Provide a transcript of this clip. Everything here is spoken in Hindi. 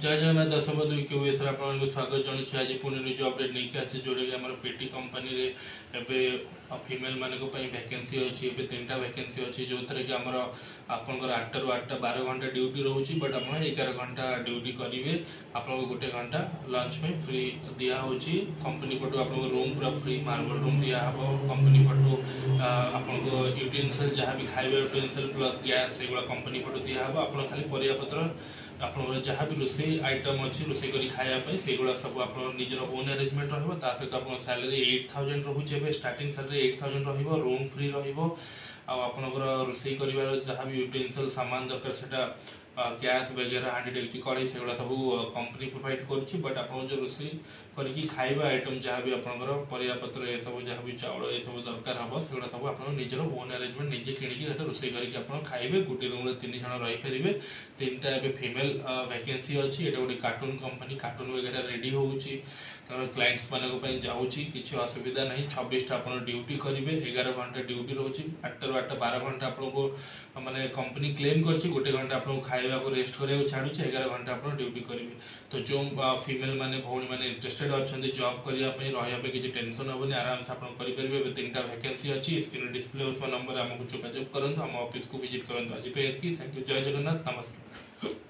जय जगन्नाथ दर्शक बंधु क्यूएस आपको स्वागत जनाऊँ आज पुणी निज अपडेट नहीं आसे जोटा कि आम पेटी कंपनी रे फीमेल मान वैकेंसी अच्छी तीन टा वैकेंसी अच्छी जो थे कि आमर आपंकर 8 ରୁ 8 12 घंटा ड्यूटी रोचे बट आप 11 घंटा ड्यूटी करेंगे आपको गोटे घंटा लंच में फ्री दिखाई कंपनी पटू आप रूम पूरा फ्री मार्बल रूम दिहब कंपनी पटू आपको यूटेनसिल जहाँ भी खाଇବା यूटेनसिल प्लस गैस से कंपनी पटू दिहब आप खाली परियापत्र आप जहाँ भी रोषे आइटम अच्छी रोषे कर खायापी से सब आप निजर ओन अरेंजमेंट रहा सहित आप सैलरी 8000 रोचे स्टार्टिंग सैलरी 8000 रूम फ्री आपणकर रोषे कर जहाँ भी यूटेनसिल सामान दरकार से गैस वगैरह हांडी डेक्ची कड़े से सब कंपनी प्रोवाइड कर बट आप जो रोषे करके खाଇବା आइटम जहाँ भी आपंकर परियापत्र ये सब जहाँ भी चाउल ये सब दरकार हम से सब आप निजर ओन अरेंजमेंट निजे किणिकी रोषे करके खाइबे गोटे रूम रे 3 जन रहीपर 3टा फेमेल वैकेंसी अच्छी ये गोटे कार्टून कंपनी कार्टून वगैरह रेडी होची क्लाइंट्स मान जाऊँगी किसी असुविधा नहीं 26टा आप ड्यूटी करेंगे 11 घंटा ड्यूटी रोचे 8 ରୁ 8 12 घंटा आपको माने कंपनी क्लेम कर गोटे घंटा आपको खाଇବା को रेस्ट कराया छाड़ू 11 घंटा आप ड्यूटी करेंगे तो जो फीमेल माने भौणी माने इंटरेस्टेड अच्छा जॉब करने रही किसी टेंशन हेनी आराम से आप करेंगे 3टा वैकेंसी अच्छी स्क्रीन डिस्प्ले होता नंबर आमको जोगाजोग करूँ आम ऑफिस को विजिट करूँ आज पे थैंक यू जय जगन्नाथ नमस्कार।